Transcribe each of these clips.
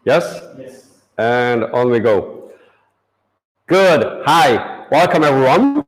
Yes? Yes. And on we go. Good. Hi. Welcome, everyone.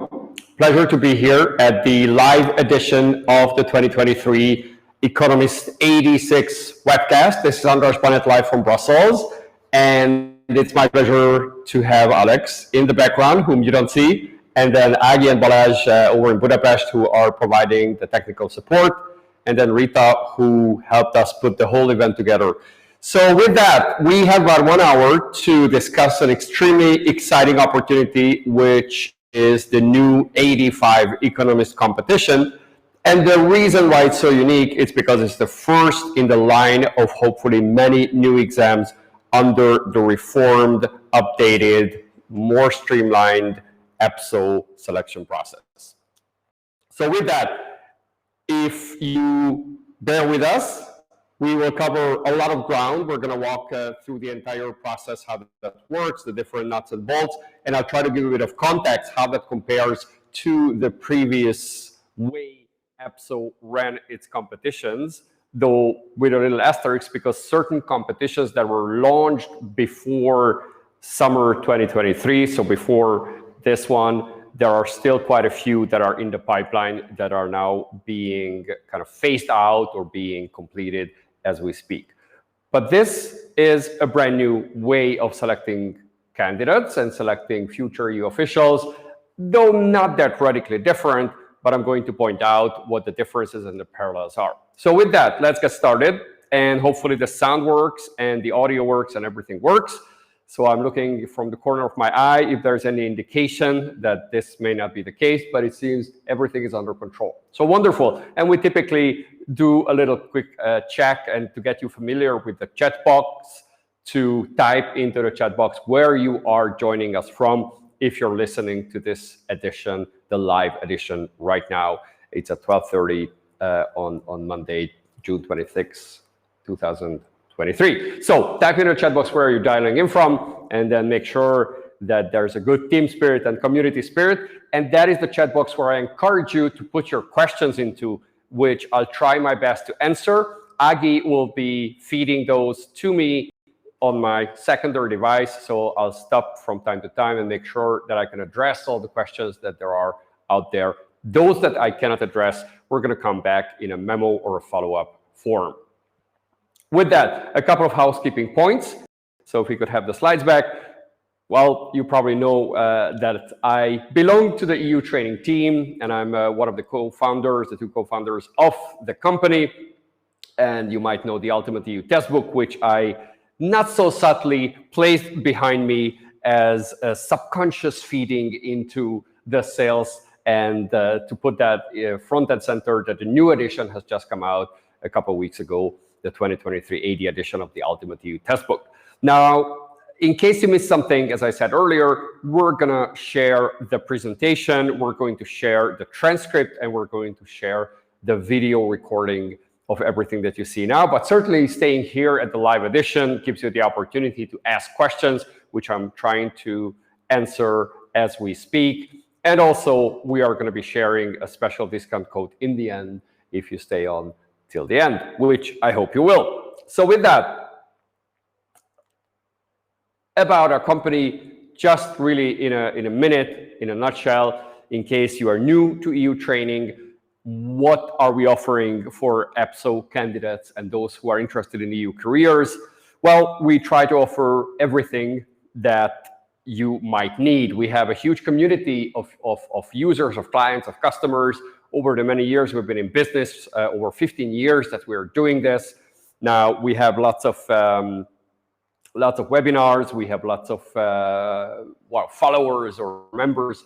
Pleasure to be here at the live edition of the 2023 Economists AD6 webcast. This is András Baneth live from Brussels. And it's my pleasure to have Alex in the background, whom you don't see, and then Agi and Balázs over in Budapest, who are providing the technical support, and then Rita, who helped us put the whole event together. So with that, we have about 1 hour to discuss an extremely exciting opportunity, which is the new AD5 Economist competition. And the reason why it's so unique is because it's the first in the line of hopefully many new exams under the reformed, updated, more streamlined EPSO selection process. So with that, if you bear with us, we will cover a lot of ground. We're going to walk through the entire process, how that works, the different nuts and bolts, and I'll try to give you a bit of context, how that compares to the previous way EPSO ran its competitions, though with a little asterisk, because certain competitions that were launched before summer 2023, so before this one, there are still quite a few that are in the pipeline that are now being kind of phased out or being completed as we speak. But this is a brand new way of selecting candidates and selecting future EU officials, though not that radically different, but I'm going to point out what the differences and the parallels are. So with that, let's get started, and hopefully the sound works and the audio works and everything works. So I'm looking from the corner of my eye if there's any indication that this may not be the case, but it seems everything is under control. So wonderful. And we typically do a little quick check and to get you familiar with the chat box, to type into the chat box where you are joining us from if you're listening to this edition, the live edition right now. It's at 12:30 on Monday, June 26, 2023. So type in the chat box where you're dialing in from, and then make sure that there's a good team spirit and community spirit. And that is the chat box where I encourage you to put your questions into, which I'll try my best to answer. Agi will be feeding those to me on my secondary device, so I'll stop from time to time and make sure that I can address all the questions that there are out there. Those that I cannot address, we're going to come back in a memo or a follow-up form. With that, a couple of housekeeping points. So if we could have the slides back. Well, you probably know that I belong to the EU training team, and I'm one of the co-founders, the two co-founders of the company. And you might know the Ultimate EU Textbook, which I not so subtly placed behind me as a subconscious feeding into the sales, and to put that front and center, that the new edition has just come out a couple of weeks ago, the 2023 AD edition of the Ultimate EU Textbook. Now, in case you missed something, as I said earlier, we're going to share the presentation, we're going to share the transcript, and we're going to share the video recording of everything that you see now. But certainly staying here at the live edition gives you the opportunity to ask questions, which I'm trying to answer as we speak. And also, we are going to be sharing a special discount code in the end if you stay on till the end, which I hope you will. So with that, about our company, just really in a minute, in a nutshell, in case you are new to EU training, what are we offering for EPSO candidates and those who are interested in EU careers? Well, we try to offer everything that you might need. We have a huge community of users, of clients, of customers. Over the many years we've been in business, over 15 years that we're doing this. Now we have lots of webinars. We have lots of followers or members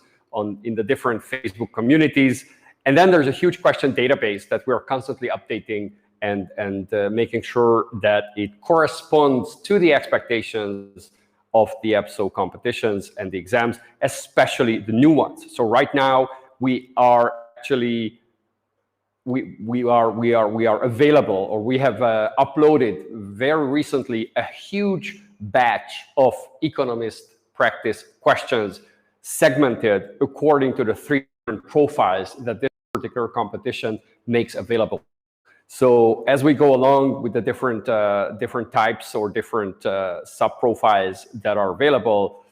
in the different Facebook communities. And then there's a huge question database that we're constantly updating and making sure that it corresponds to the expectations of the EPSO competitions and the exams, especially the new ones. So right now we are actually we are available, or we have uploaded very recently a huge batch of economist practice questions segmented according to the 3 different profiles that this particular competition makes available. So as we go along with the different types or different sub-profiles that are available,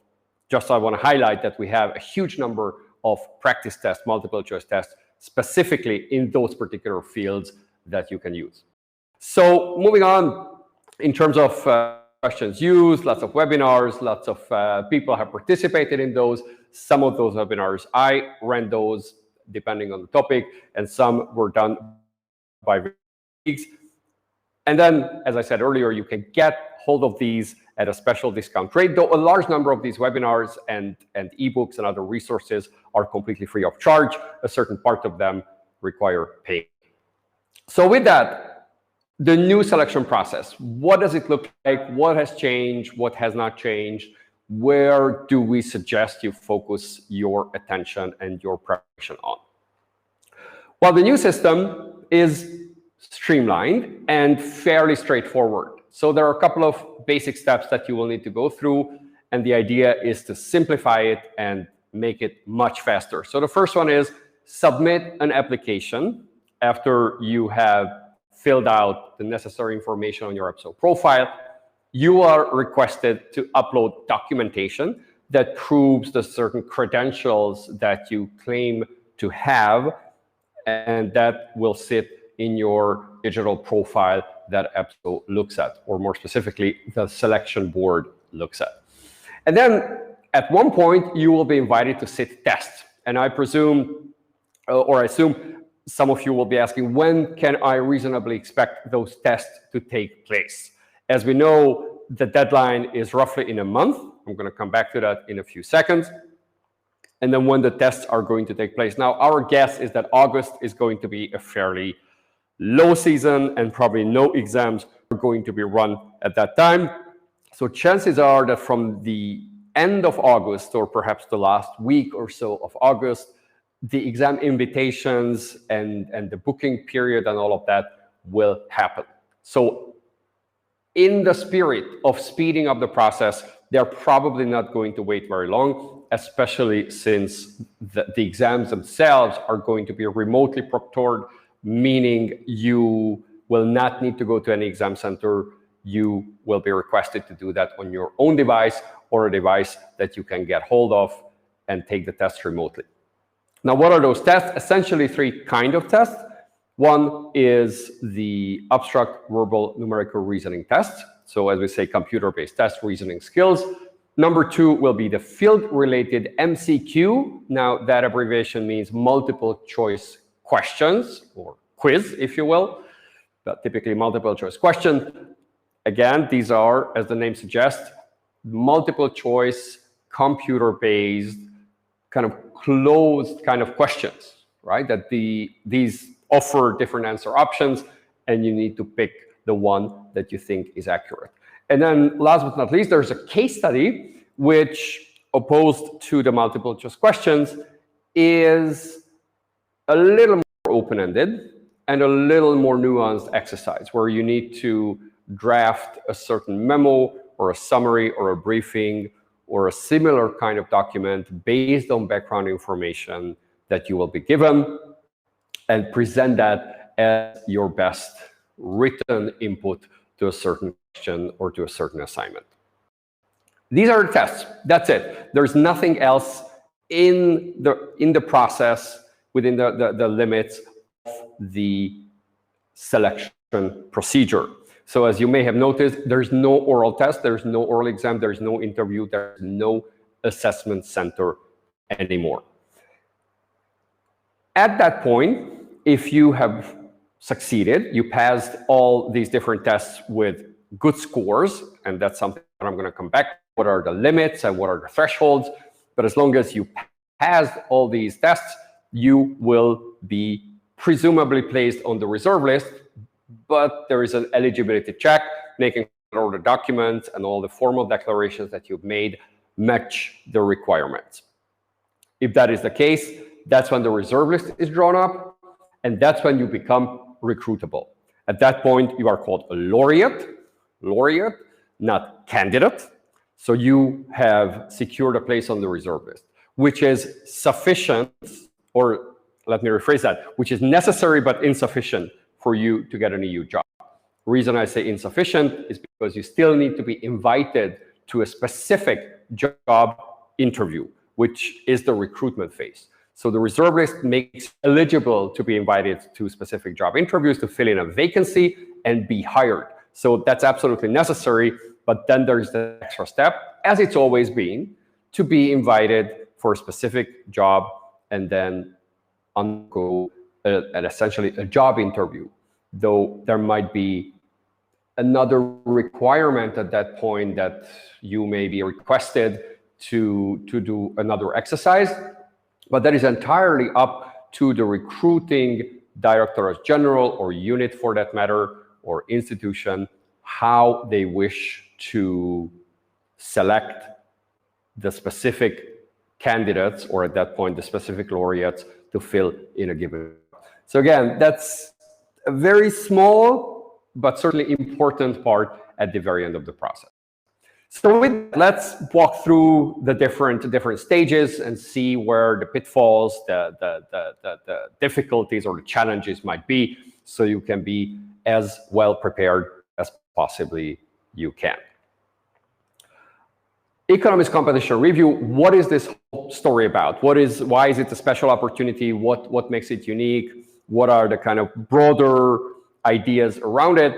just I want to highlight that we have a huge number of practice tests, multiple choice tests, specifically in those particular fields that you can use. So moving on, in terms of questions used, lots of webinars, lots of people have participated in those. Some of those webinars, I ran those depending on the topic, and some were done by weeks. And then, as I said earlier, you can get hold of these at a special discount rate, though a large number of these webinars and ebooks and other resources are completely free of charge. A certain part of them require paying. So with that, the new selection process, what does it look like? What has changed? What has not changed? Where do we suggest you focus your attention and your preparation on? Well, the new system is streamlined and fairly straightforward. So there are a couple of basic steps that you will need to go through, and the idea is to simplify it and make it much faster. So the first one is submit an application after you have filled out the necessary information on your EPSO profile. You are requested to upload documentation that proves the certain credentials that you claim to have, and that will sit in your digital profile that EPSO looks at, or more specifically, the selection board looks at. And then at one point, you will be invited to sit tests. And I presume, or I assume some of you will be asking, when can I reasonably expect those tests to take place? As we know, the deadline is roughly in a month. I'm going to come back to that in a few seconds. And then when the tests are going to take place. Now, our guess is that August is going to be a fairly low season, and probably no exams are going to be run at that time. So chances are that from the end of August, or perhaps the last week or so of August, the exam invitations and the booking period and all of that will happen. So in the spirit of speeding up the process, they're probably not going to wait very long, especially since the exams themselves are going to be remotely proctored, meaning you will not need to go to any exam center. You will be requested to do that on your own device or a device that you can get hold of and take the test remotely. Now, what are those tests? Essentially three kinds of tests. One is the abstract verbal numerical reasoning test. So as we say, computer-based test, reasoning skills. Number two will be the field-related MCQ. Now, that abbreviation means multiple choice questions, or quiz, if you will, but typically multiple choice question. Again, these are, as the name suggests, multiple choice, computer-based, kind of closed kind of questions, right? That these offer different answer options, and you need to pick the one that you think is accurate. And then last but not least, there's a case study, which opposed to the multiple choice questions is a little more open-ended and a little more nuanced exercise, where you need to draft a certain memo or a summary or a briefing or a similar kind of document based on background information that you will be given, and present that as your best written input to a certain question or to a certain assignment. These are the tests. That's it. There's nothing else in the process within the limits of the selection procedure. So as you may have noticed, there's no oral test, there's no oral exam, there's no interview, there's no assessment center anymore. At that point, if you have succeeded, you passed all these different tests with good scores, and that's something that I'm going to come back to. What are the limits and what are the thresholds? But as long as you passed all these tests, you will be presumably placed on the reserve list, but there is an eligibility check, making sure all the documents and all the formal declarations that you've made match the requirements. If that is the case, that's when the reserve list is drawn up, and that's when you become recruitable. At that point, you are called a laureate, not candidate. So you have secured a place on the reserve list, which is sufficient, or let me rephrase that, which is necessary but insufficient for you to get an EU job. The reason I say insufficient is because you still need to be invited to a specific job interview, which is the recruitment phase. So the reserve list makes eligible to be invited to specific job interviews to fill in a vacancy and be hired. So that's absolutely necessary, but then there's the extra step, as it's always been, to be invited for a specific job and then undergo essentially a job interview, though there might be another requirement at that point that you may be requested to do another exercise, but that is entirely up to the recruiting Directorate General or unit for that matter, or institution, how they wish to select the specific candidates, or at that point, the specific laureates to fill in a given. So again, that's a very small, but certainly important part at the very end of the process. So let's walk through the different stages and see where the pitfalls, the difficulties or the challenges might be, so you can be as well prepared as possibly you can. Economist competition review. What is this whole story about? Why is it a special opportunity? What makes it unique? What are the kind of broader ideas around it?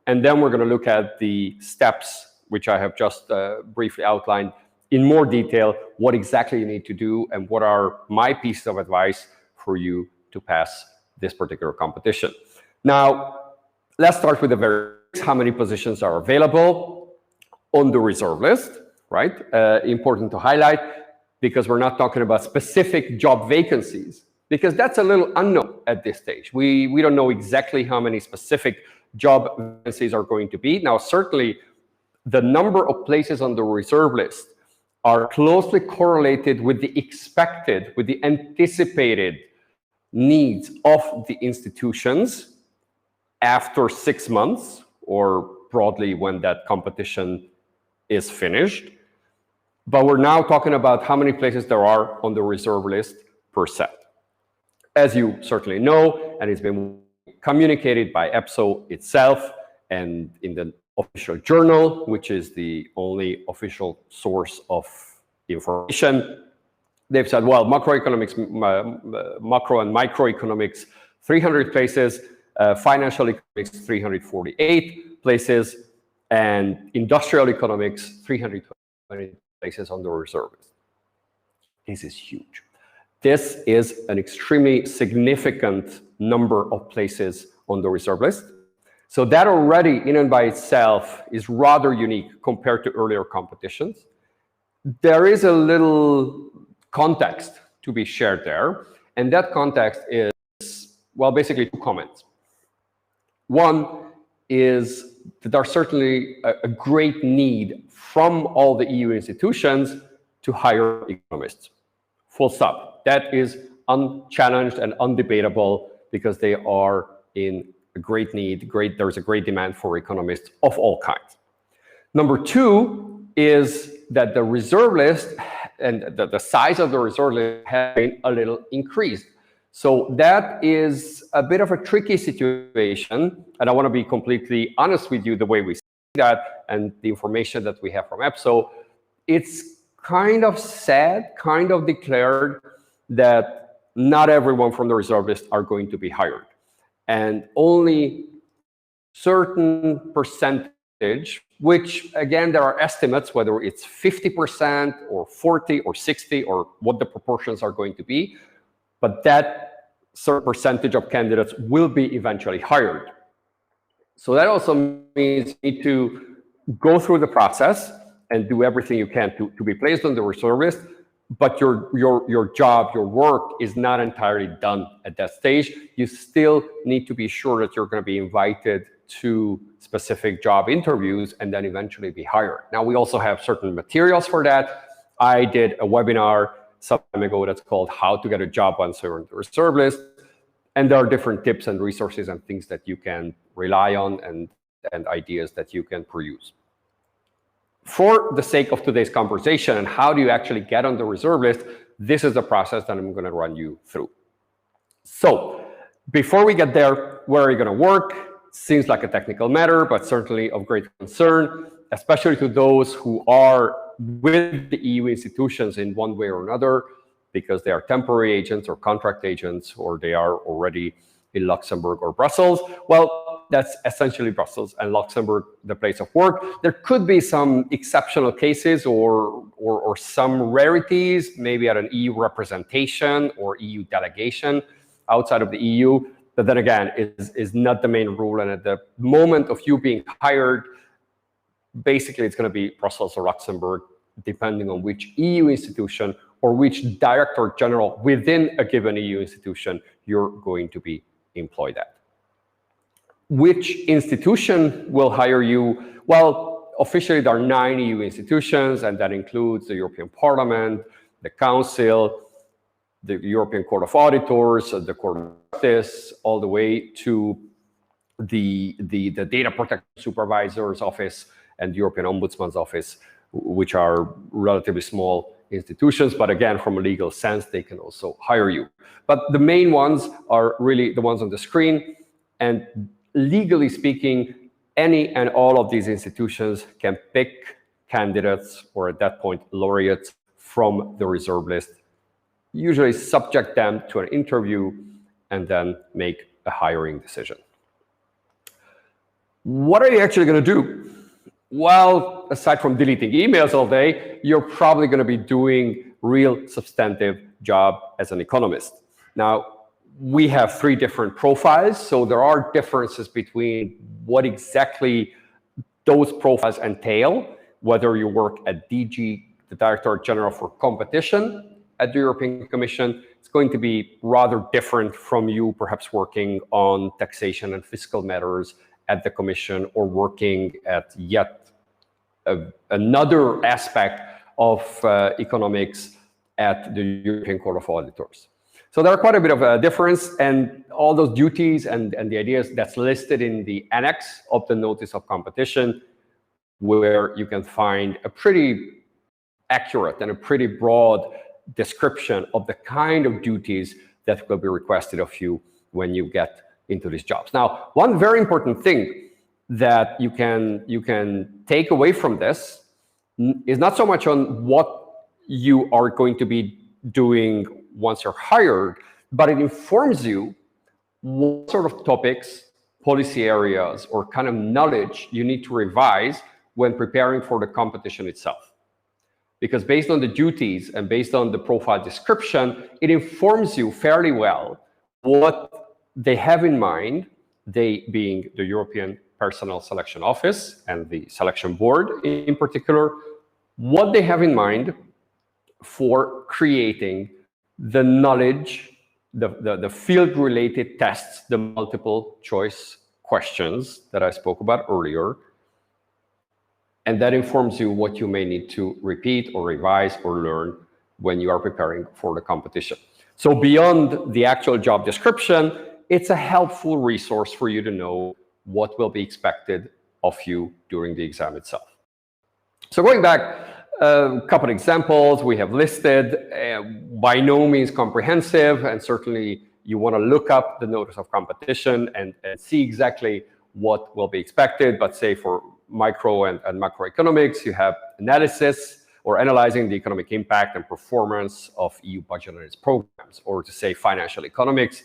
And then we're going to look at the steps, which I have just briefly outlined in more detail, what exactly you need to do and what are my pieces of advice for you to pass this particular competition. Now, let's start with the very how many positions are available on the reserve list, right? Important to highlight, because we're not talking about specific job vacancies, because that's a little unknown at this stage. We don't know exactly how many specific job vacancies are going to be. Now, certainly, the number of places on the reserve list are closely correlated with the expected, with the anticipated needs of the institutions after 6 months, or broadly when that competition is finished. But we're now talking about how many places there are on the reserve list per set. As you certainly know, and it's been communicated by EPSO itself and in the official journal, which is the only official source of information, they've said, well, macroeconomics, macro and microeconomics, 300 places, financial economics, 348 places, and industrial economics, 320 places on the reserve list. This is huge. This is an extremely significant number of places on the reserve list. So that already in and by itself is rather unique compared to earlier competitions. There is a little context to be shared there, and that context is, well, basically two comments. One is that there's certainly a great need from all the EU institutions to hire economists. Full stop. That is unchallenged and undebatable, because they are in a great need. There's a great demand for economists of all kinds. Number two is that the reserve list and the size of the reserve list has been a little increased. So that is a bit of a tricky situation, and I want to be completely honest with you the way we see that and the information that we have from EPSO. It's kind of said, kind of declared that not everyone from the reserve list are going to be hired, and only certain percentage, which again, there are estimates whether it's 50% or 40 or 60 or what the proportions are going to be, but that certain percentage of candidates will be eventually hired. So that also means you need to go through the process and do everything you can to be placed on the reserve list, but your job, your work is not entirely done at that stage. You still need to be sure that you're going to be invited to specific job interviews and then eventually be hired. Now, we also have certain materials for that. I did a webinar some time ago that's called How to Get a Job Once You're on the Reserve List. And there are different tips and resources and things that you can rely on and ideas that you can peruse. For the sake of today's conversation and how do you actually get on the reserve list, this is the process that I'm going to run you through. So Before we get there, where are you going to work? Seems like a technical matter, but certainly of great concern, especially to those who are with the EU institutions in one way or another, because they are temporary agents or contract agents, or they are already in Luxembourg or Brussels. Well, that's essentially Brussels and Luxembourg, the place of work. There could be some exceptional cases or some rarities, maybe at an EU representation or EU delegation outside of the EU. But then again, is not the main rule. And at the moment of you being hired, basically it's going to be Brussels or Luxembourg, depending on which EU institution or which director general within a given EU institution you're going to be employed at. Which institution will hire you? Well, officially there are 9 EU institutions, and that includes the European Parliament, the Council, the European Court of Auditors, the Court of Justice, all the way to the Data Protection Supervisor's Office and the European Ombudsman's Office, which are relatively small institutions, but again, from a legal sense, they can also hire you. But the main ones are really the ones on the screen, and legally speaking, any and all of these institutions can pick candidates, or at that point, laureates, from the reserve list, usually subject them to an interview, and then make a hiring decision. What are you actually going to do? Well, aside from deleting emails all day, you're probably going to be doing real substantive job as an economist. Now, we have 3 different profiles, so there are differences between what exactly those profiles entail, whether you work at DG, the Director General for Competition at the European Commission. It's going to be rather different from you perhaps working on taxation and fiscal matters at the Commission, or working at yet another aspect of economics at the European Court of Auditors. So there are quite a bit of a difference, and all those duties and the ideas that's listed in the annex of the Notice of Competition, where you can find a pretty accurate and a pretty broad description of the kind of duties that will be requested of you when you get into these jobs. Now, one very important thing that you can take away from this is not so much on what you are going to be doing once you're hired, but it informs you what sort of topics, policy areas, or kind of knowledge you need to revise when preparing for the competition itself. Because based on the duties and based on the profile description, it informs you fairly well what they have in mind, they being the European Personnel Selection Office and the Selection Board in particular, what they have in mind for creating the knowledge, the field-related tests, the multiple choice questions that I spoke about earlier. And that informs you what you may need to repeat or revise or learn when you are preparing for the competition. So beyond the actual job description, it's a helpful resource for you to know what will be expected of you during the exam itself. So going back, a couple of examples we have listed, by no means comprehensive, and certainly you want to look up the Notice of Competition and see exactly what will be expected. But say for micro and macroeconomics, you have analysis or analyzing the economic impact and performance of EU budget and its programs, or to say financial economics,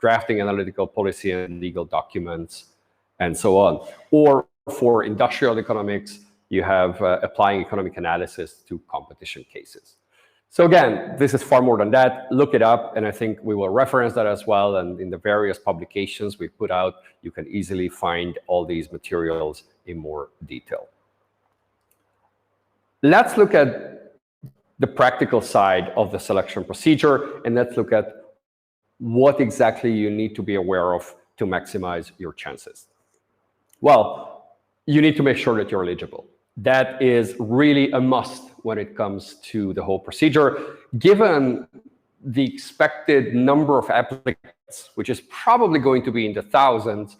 drafting analytical policy and legal documents, and so on. Or for industrial economics, you have applying economic analysis to competition cases. So again, this is far more than that. Look it up, and I think we will reference that as well. And in the various publications we put out, you can easily find all these materials in more detail. Let's look at the practical side of the selection procedure, and let's look at what exactly you need to be aware of to maximize your chances. Well, you need to make sure that you're eligible. That is really a must when it comes to the whole procedure. Given the expected number of applicants, which is probably going to be in the thousands,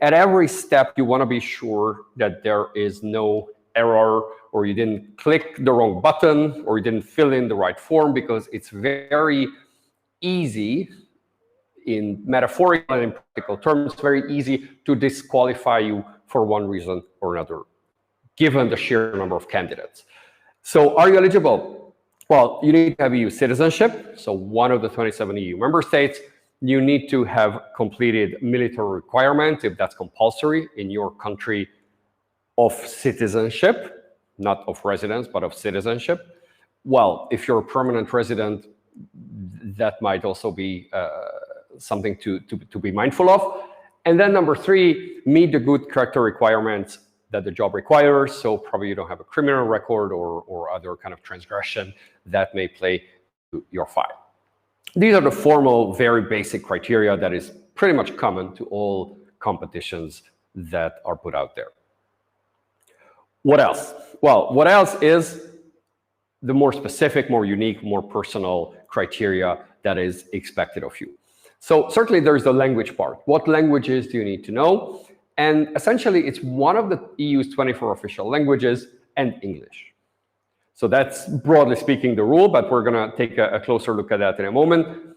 at every step you want to be sure that there is no error, or you didn't click the wrong button, or you didn't fill in the right form, because it's very easy in metaphorical and in practical terms, very easy to disqualify you for one reason or another, given the sheer number of candidates. So are you eligible? Well, you need to have EU citizenship, so one of the 27 EU member states. You need to have completed military requirements, if that's compulsory in your country of citizenship, not of residence, but of citizenship. Well, if you're a permanent resident, that might also be something to be mindful of. And then number 3, meet the good character requirements that the job requires. So probably you don't have a criminal record or other kind of transgression that may play to your file. These are the formal, very basic criteria that is pretty much common to all competitions that are put out there. What else? Well, what else is the more specific, more unique, more personal criteria that is expected of you? So certainly there's the language part. What languages do you need to know? And essentially it's one of the EU's 24 official languages and English. So that's broadly speaking the rule, but we're going to take a closer look at that in a moment.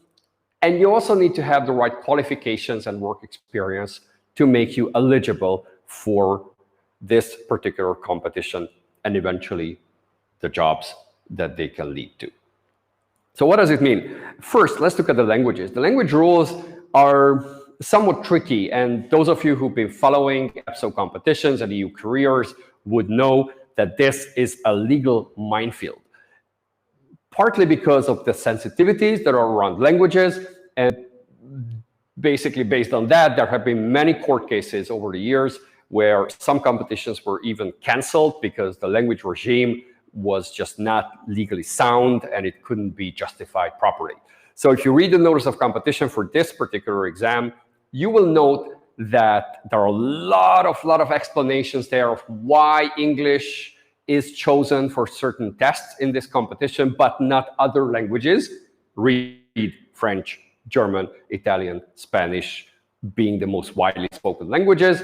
And you also need to have the right qualifications and work experience to make you eligible for this particular competition and eventually the jobs that they can lead to. So what does it mean? First, let's look at the languages. The language rules are somewhat tricky, and those of you who've been following EPSO competitions and EU careers would know that this is a legal minefield, partly because of the sensitivities that are around languages, and basically based on that, there have been many court cases over the years where some competitions were even canceled because the language regime was just not legally sound and it couldn't be justified properly. So if you read the notice of competition for this particular exam, you will note that there are a lot of explanations there of why English is chosen for certain tests in this competition, but not other languages. Read French, German, Italian, Spanish being the most widely spoken languages,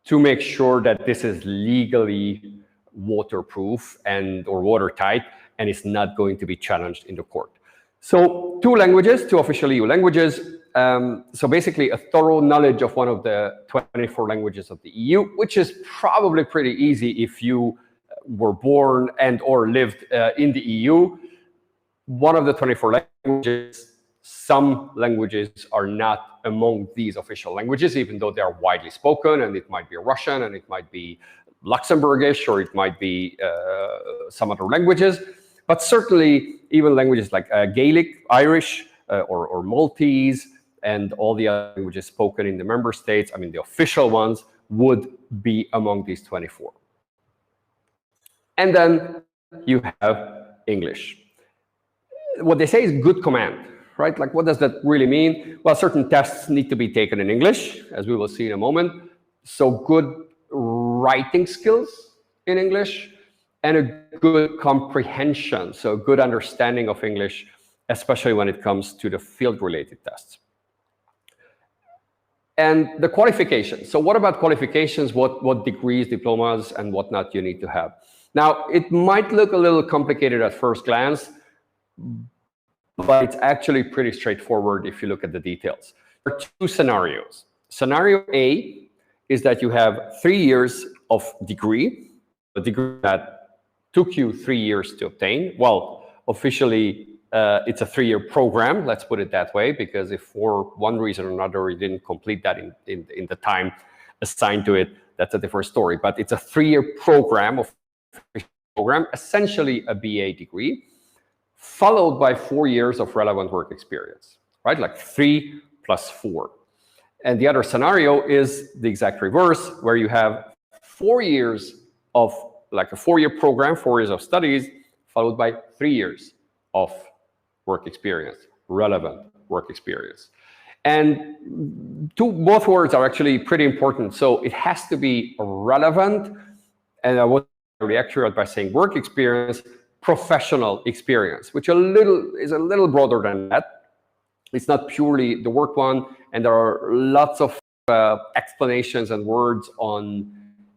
to make sure that this is legally waterproof or watertight, and it's not going to be challenged in the court. So 2 languages, 2 official EU languages. So basically a thorough knowledge of one of the 24 languages of the EU, which is probably pretty easy if you were born and or lived in the EU. One of the 24 languages, some languages are not among these official languages, even though they are widely spoken, and it might be Russian, and it might be Luxembourgish, or it might be some other languages. But certainly even languages like Gaelic, Irish, or Maltese, and all the other languages spoken in the member states, I mean the official ones, would be among these 24. And then you have English. What they say is good command, right? Like, what does that really mean? Well, certain tests need to be taken in English, as we will see in a moment. So good writing skills in English and a good comprehension, so good understanding of English, especially when it comes to the field-related tests. And the qualifications. So what about qualifications? What degrees, diplomas, and whatnot you need to have? Now, it might look a little complicated at first glance, but it's actually pretty straightforward if you look at the details. There are 2 scenarios. Scenario A is that you have 3 years of degree, a degree that took you 3 years to obtain. Well, officially, it's a 3-year program, let's put it that way, because if for one reason or another you didn't complete that in the time assigned to it, that's a different story. But it's a 3-year program, essentially a BA degree, followed by 4 years of relevant work experience, right? Like 3 plus 4. And the other scenario is the exact reverse, where you have 4 years of, like a 4-year program, 4 years of studies, followed by 3 years of work experience, relevant work experience. And both words are actually pretty important. So it has to be relevant, and I was really accurate by saying work experience, professional experience, which is a little broader than that. It's not purely the work one, and there are lots of explanations and words on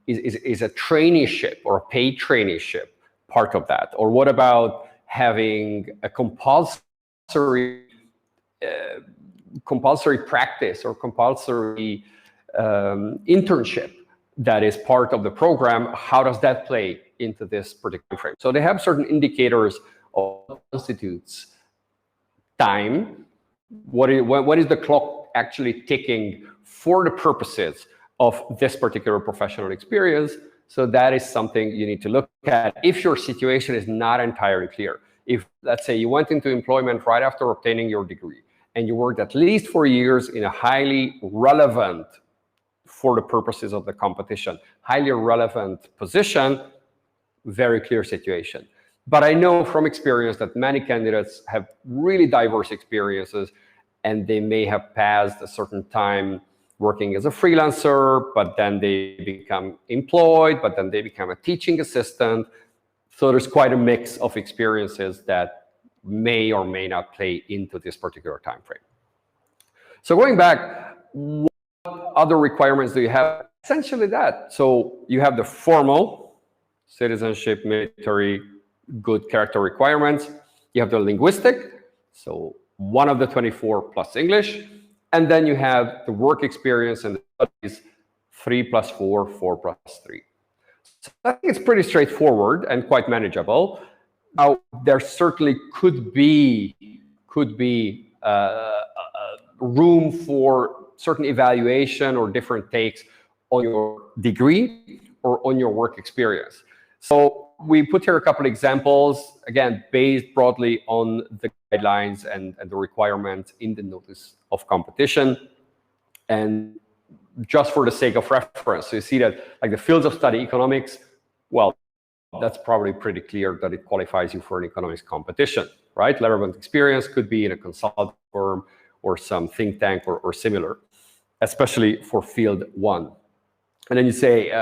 is a traineeship or a paid traineeship part of that? Or what about having a compulsory compulsory practice or compulsory internship that is part of the program, how does that play into this particular frame? So they have certain indicators of what constitutes time. What is the clock actually ticking for the purposes of this particular professional experience? So that is something you need to look at if your situation is not entirely clear. If, let's say, you went into employment right after obtaining your degree and you worked at least 4 years in a highly relevant, for the purposes of the competition, highly relevant position, very clear situation. But I know from experience that many candidates have really diverse experiences, and they may have passed a certain time working as a freelancer, but then they become employed, but then they become a teaching assistant. So there's quite a mix of experiences that may or may not play into this particular time frame. So going back, what other requirements do you have? Essentially that. So you have the formal citizenship, military, good character requirements. You have the linguistic, so one of the 24 plus English. And then you have the work experience and the studies, 3 plus 4, 4 plus 3. So I think it's pretty straightforward and quite manageable. Now, there certainly could be room for certain evaluation or different takes on your degree or on your work experience. So we put here a couple of examples, again, based broadly on the guidelines and the requirements in the notice of competition. And just for the sake of reference, so you see that like the fields of study, economics, well, that's probably pretty clear that it qualifies you for an economics competition, right? Relevant experience could be in a consulting firm or some think tank or similar, especially for field 1. And then you say,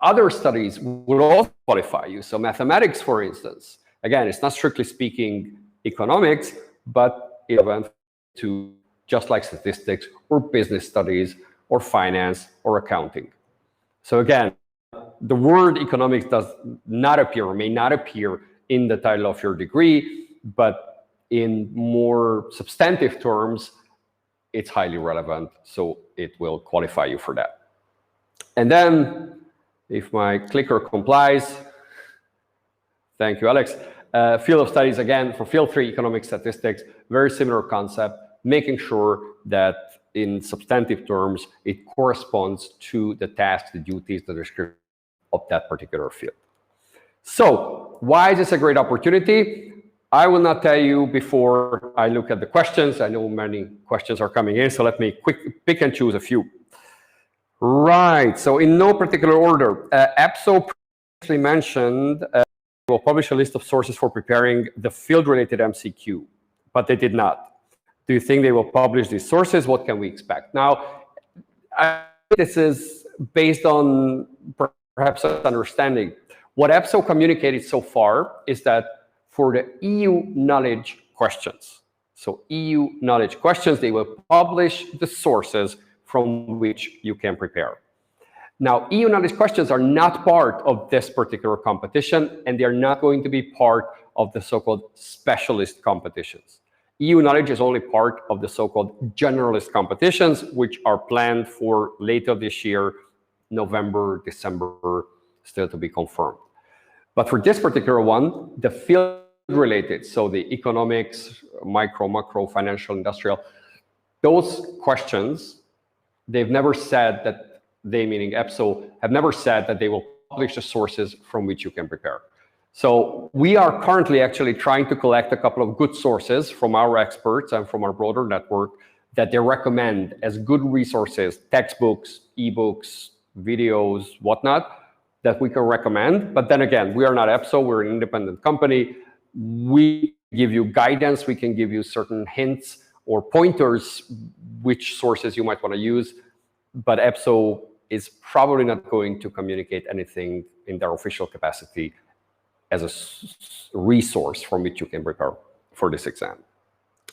other studies would also qualify you. So mathematics, for instance, again, it's not strictly speaking economics, but relevant to just like statistics or business studies or finance or accounting. So again, the word economics does not appear or may not appear in the title of your degree, but in more substantive terms, it's highly relevant, so it will qualify you for that. And then, if my clicker complies, thank you, Alex. Field of studies, again, for field 3, economic statistics, very similar concept, making sure that in substantive terms, it corresponds to the tasks, the duties, the description of that particular field. So, why is this a great opportunity? I will not tell you before I look at the questions. I know many questions are coming in, so let me pick and choose a few. Right, so in no particular order, EPSO previously mentioned will publish a list of sources for preparing the field-related MCQ, but they did not. Do you think they will publish these sources? What can we expect? Now, this is based on perhaps understanding. What EPSO communicated so far is that for the EU knowledge questions, so EU knowledge questions, they will publish the sources from which you can prepare. Now, EU knowledge questions are not part of this particular competition, and they're not going to be part of the so-called specialist competitions. EU knowledge is only part of the so-called generalist competitions, which are planned for later this year, November, December, still to be confirmed. But for this particular one, the field related, so the economics, micro, macro, financial, industrial, those questions, they've never said that they, meaning EPSO, have never said that they will publish the sources from which you can prepare. So we are currently actually trying to collect a couple of good sources from our experts and from our broader network that they recommend as good resources, textbooks, ebooks, videos, whatnot, that we can recommend. But then again, we are not EPSO, we're an independent company. We give you guidance, we can give you certain hints or pointers which sources you might want to use, but EPSO is probably not going to communicate anything in their official capacity as a resource from which you can prepare for this exam.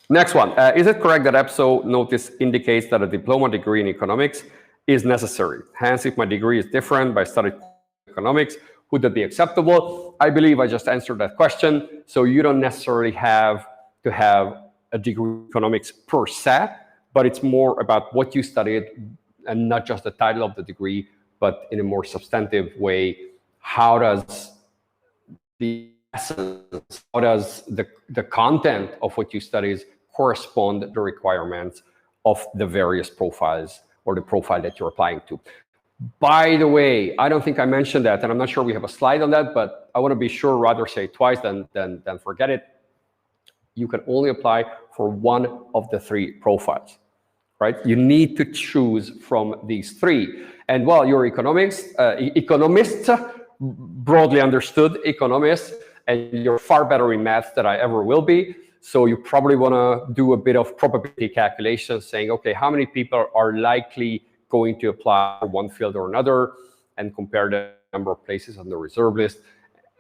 Next one, is it correct that EPSO notice indicates that a diploma degree in economics is necessary? Hence, if my degree is different by studying economics, would that be acceptable? I believe I just answered that question. So you don't necessarily have to have a degree in economics per se, but it's more about what you studied and not just the title of the degree, but in a more substantive way. How does the essence, how does the content of what you studies correspond to the requirements of the various profiles or the profile that you're applying to? By the way, I don't think I mentioned that, and I'm not sure we have a slide on that, but I want to be sure, rather say it twice than forget it. You can only apply for one of the three profiles, right? You need to choose from these three. And while you're economists, broadly understood economists, and you're far better in math than I ever will be, so you probably want to do a bit of probability calculation, saying, okay, how many people are likely going to apply for one field or another, and compare the number of places on the reserve list.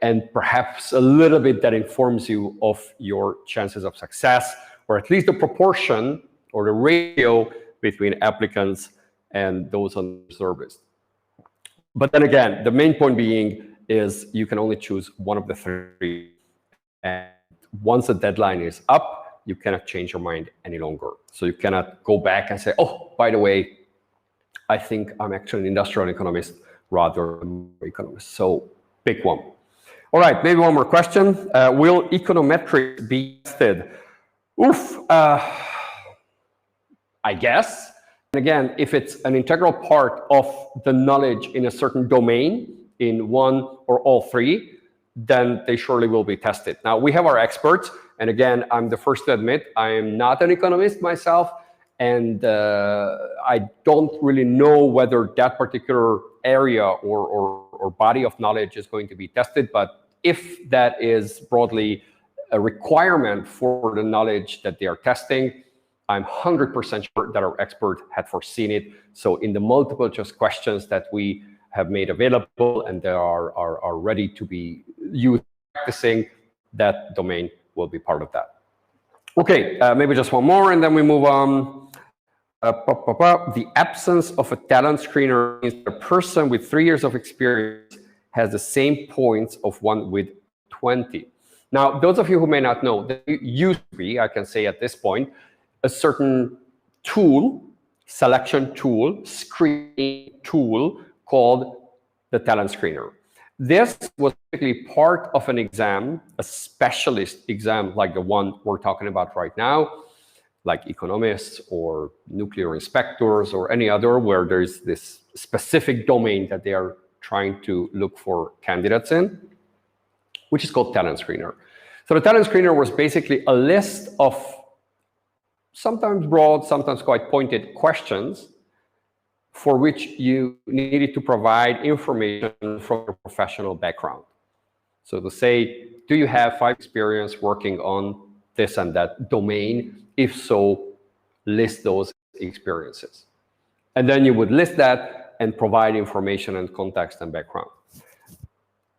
And perhaps a little bit that informs you of your chances of success, or at least the proportion or the ratio between applicants and those on the reserve list. But then again, the main point being is you can only choose one of the three. And once the deadline is up, you cannot change your mind any longer. So you cannot go back and say, oh, by the way, I think I'm actually an industrial economist rather than an economist. So pick one. All right, maybe one more question. Will econometrics be tested? Oof, I guess. And again, if it's an integral part of the knowledge in a certain domain, in one or all three, then they surely will be tested. Now, we have our experts. And again, I'm the first to admit, I am not an economist myself. And I don't really know whether that particular area or body of knowledge is going to be tested. But if that is broadly a requirement for the knowledge that they are testing, I'm 100% sure that our expert had foreseen it. So in the multiple choice questions that we have made available and they are ready to be used practicing, that domain will be part of that. Okay, maybe just one more and then we move on. The absence of a talent screener means that a person with 3 years of experience has the same points of one with 20. Now, those of you who may not know, there used to be, I can say at this point, a certain tool, selection tool, screening tool called the talent screener. This was typically part of an exam, a specialist exam like the one we're talking about right now, like economists or nuclear inspectors or any other where there's this specific domain that they are trying to look for candidates in, which is called talent screener. So the talent screener was basically a list of sometimes broad, sometimes quite pointed questions for which you needed to provide information from your professional background. So to say, do you have 5 experience working on this and that domain? If so, list those experiences. And then you would list that and provide information and context and background.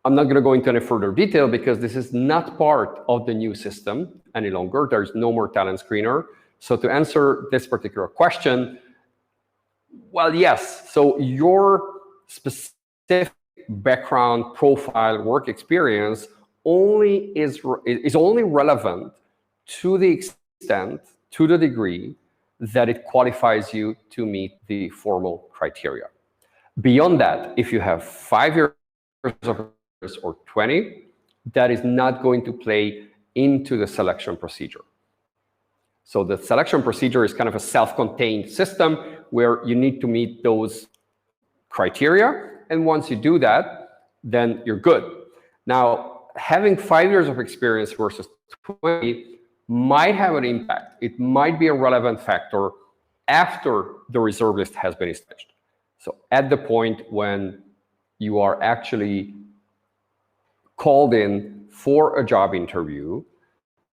I'm not going to go into any further detail because this is not part of the new system any longer. There's no more talent screener. So to answer this particular question, well, yes. So your specific background, profile, work experience only is only relevant to the extent, to the degree that it qualifies you to meet the formal criteria. Beyond that, if you have 5 years of experience or 20, that is not going to play into the selection procedure. So the selection procedure is kind of a self-contained system where you need to meet those criteria. And once you do that, then you're good. Now, having 5 years of experience versus 20 might have an impact. It might be a relevant factor after the reserve list has been established. So at the point when you are actually called in for a job interview,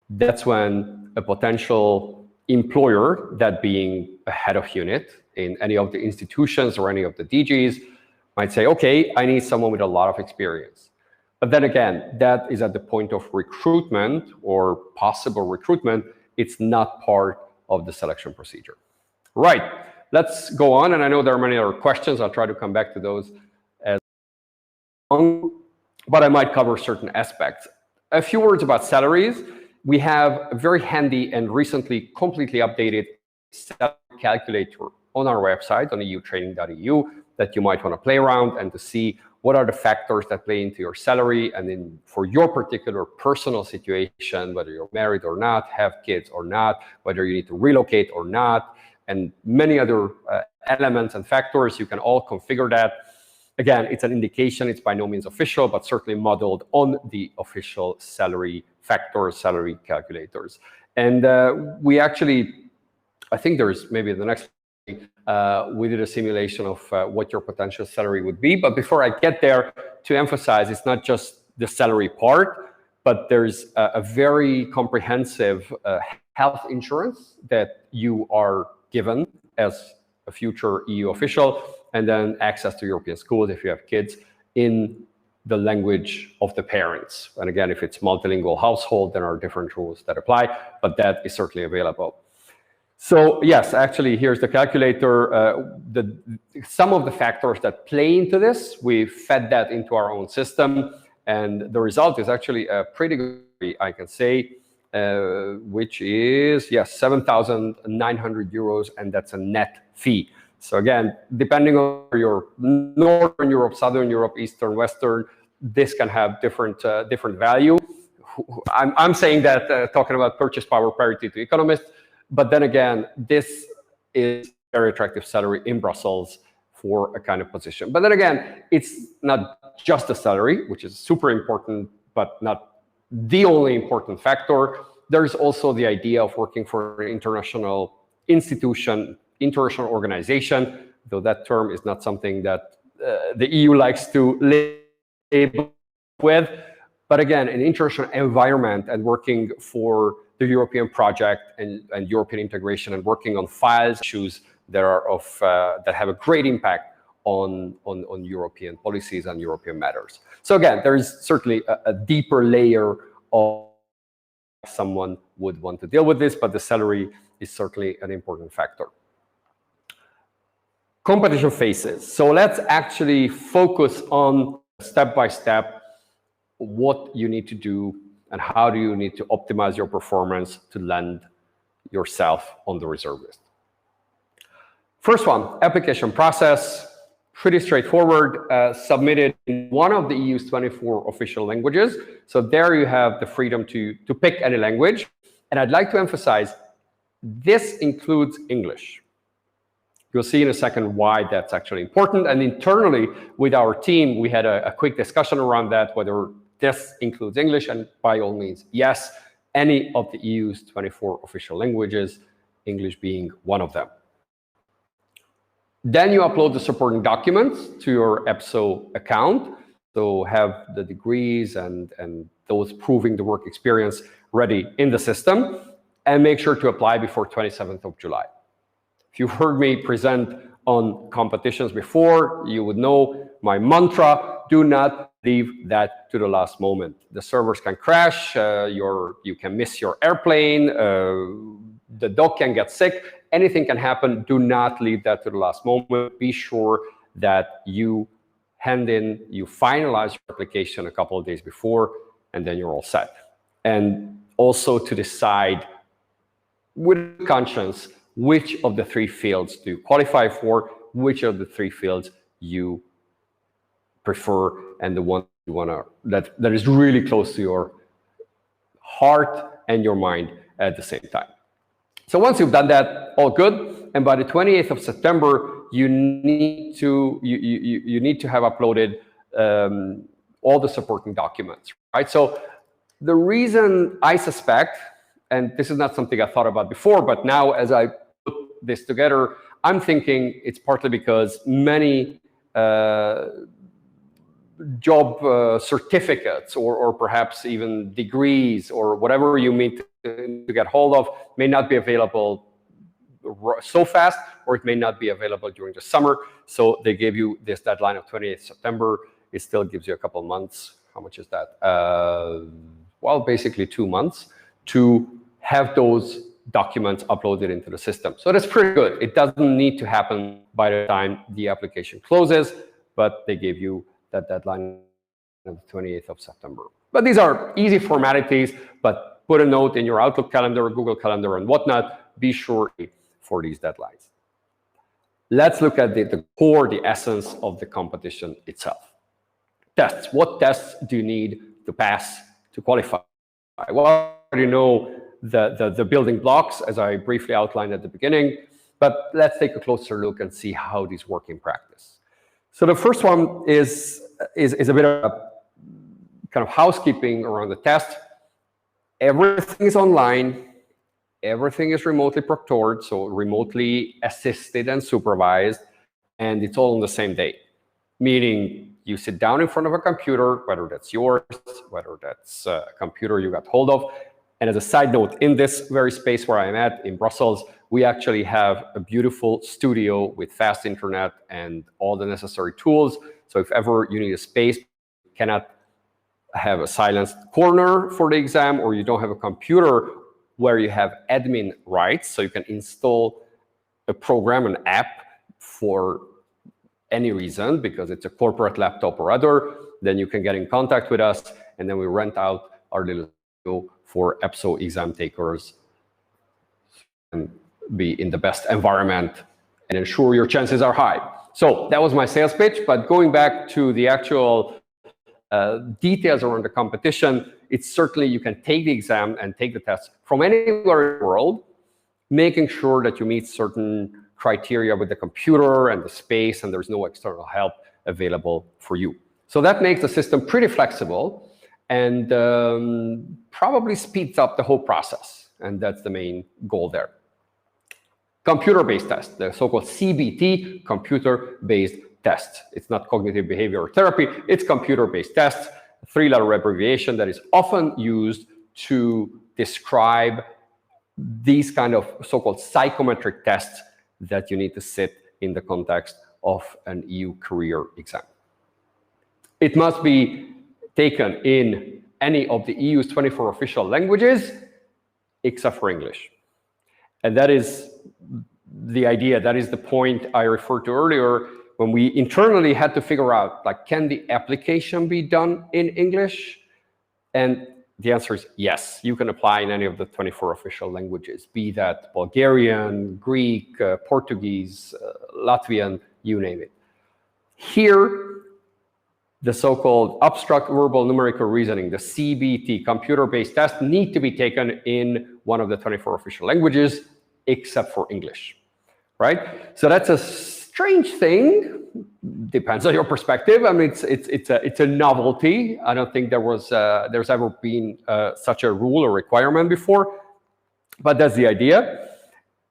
that's when a potential employer, that being a head of unit in any of the institutions or any of the DGs, might say, okay, I need someone with a lot of experience. But then again, that is at the point of recruitment or possible recruitment. It's not part of the selection procedure. Right, let's go on. And I know there are many other questions. I'll try to come back to those as long, but I might cover certain aspects. A few words about salaries. We have a very handy and recently completely updated salary calculator on our website on eutraining.eu that you might want to play around and to see what are the factors that play into your salary, and then for your particular personal situation, whether you're married or not, have kids or not, whether you need to relocate or not, and many other elements and factors, you can all configure that. Again, it's an indication, it's by no means official, but certainly modeled on the official salary factors, salary calculators. And we actually, I think there's maybe the next, we did a simulation of what your potential salary would be. But before I get there, to emphasize, it's not just the salary part, but there's a very comprehensive health insurance that you are given as a future EU official, and then access to European schools if you have kids in the language of the parents. And again, if it's multilingual household, there are different rules that apply, but that is certainly available. So yes, actually, here's the calculator. Some of the factors that play into this, we fed that into our own system, and the result is actually a pretty good, I can say, which is, yes, 7,900 euros, and that's a net fee. So again, depending on your Northern Europe, Southern Europe, Eastern, Western, this can have different value. I'm saying that talking about purchase power parity to Economist, but then again, this is very attractive salary in Brussels for a kind of position. But then again, it's not just the salary, which is super important, but not the only important factor. There's also the idea of working for an international institution, international organization, though that term is not something that the EU likes to label with. But again, an international environment and working for the European project and European integration and working on files, issues that are of that have a great impact on European policies and European matters. So again, there is certainly a deeper layer of someone would want to deal with this, but the salary is certainly an important factor. Competition phases. So let's actually focus on step by step what you need to do and how do you need to optimize your performance to land yourself on the reserve list. First one, application process, pretty straightforward, submitted in one of the EU's 24 official languages. So there you have the freedom to pick any language. And I'd like to emphasize, this includes English. You'll see in a second why that's actually important. And internally with our team, we had a quick discussion around that, whether this includes English, and by all means, yes, any of the EU's 24 official languages, English being one of them. Then you upload the supporting documents to your EPSO account. So have the degrees and those proving the work experience ready in the system, and make sure to apply before 27th of July. If you've heard me present on competitions before, you would know my mantra: do not leave that to the last moment. The servers can crash, you can miss your airplane, the dog can get sick, anything can happen. Do not leave that to the last moment. Be sure that you you finalize your application a couple of days before, and then you're all set. And also to decide with conscience which of the three fields do you qualify for, which of the three fields you prefer, and the one you want to that is really close to your heart and your mind at the same time. So once you've done that, all good. And by the 28th of September, you need to have uploaded all the supporting documents, right? So the reason I suspect, and this is not something I thought about before, but now as I put this together, I'm thinking it's partly because many job certificates or perhaps even degrees or whatever you need to get hold of may not be available so fast, or it may not be available during the summer. So they gave you this deadline of 28th September. It still gives you a couple months. How much is that? Well, basically 2 months to have those documents uploaded into the system. So that's pretty good. It doesn't need to happen by the time the application closes, but they gave you that deadline of the 28th of September. But these are easy formalities, but put a note in your Outlook calendar, Google Calendar, and whatnot. Be sure for these deadlines. Let's look at the core, the essence of the competition itself. Tests. What tests do you need to pass to qualify? Well, you know the building blocks, as I briefly outlined at the beginning, but let's take a closer look and see how these work in practice. So the first one is a bit of a kind of housekeeping around the test. Everything is online. Everything is remotely proctored, so remotely assisted and supervised, and it's all on the same day. Meaning you sit down in front of a computer, whether that's yours, whether that's a computer you got hold of. And as a side note, in this very space where I'm at in Brussels, we actually have a beautiful studio with fast internet and all the necessary tools. So if ever you need a space, you cannot have a silenced corner for the exam, or you don't have a computer where you have admin rights, so you can install a program, an app for any reason, because it's a corporate laptop or other, then you can get in contact with us, and then we rent out our little studio for EPSO exam takers and be in the best environment and ensure your chances are high. So that was my sales pitch, but going back to the actual details around the competition, it's certainly you can take the exam and take the test from anywhere in the world, making sure that you meet certain criteria with the computer and the space, and there's no external help available for you. So that makes the system pretty flexible and probably speeds up the whole process, and that's the main goal there. Computer-based test, the so-called CBT, computer-based test. It's not cognitive behavioral therapy, it's computer-based tests, a three-letter abbreviation that is often used to describe these kind of so-called psychometric tests that you need to sit in the context of an EU career exam. It must be taken in any of the EU's 24 official languages, except for English. And that is the idea, that is the point I referred to earlier, when we internally had to figure out, like, can the application be done in English? And the answer is yes, you can apply in any of the 24 official languages, be that Bulgarian, Greek, Portuguese, Latvian, you name it. Here, the so-called abstract verbal numerical reasoning, the CBT, computer-based tests, need to be taken in one of the 24 official languages, except for English, right? So that's a strange thing. Depends on your perspective. I mean, it's a novelty. I don't think there's ever been such a rule or requirement before, but that's the idea.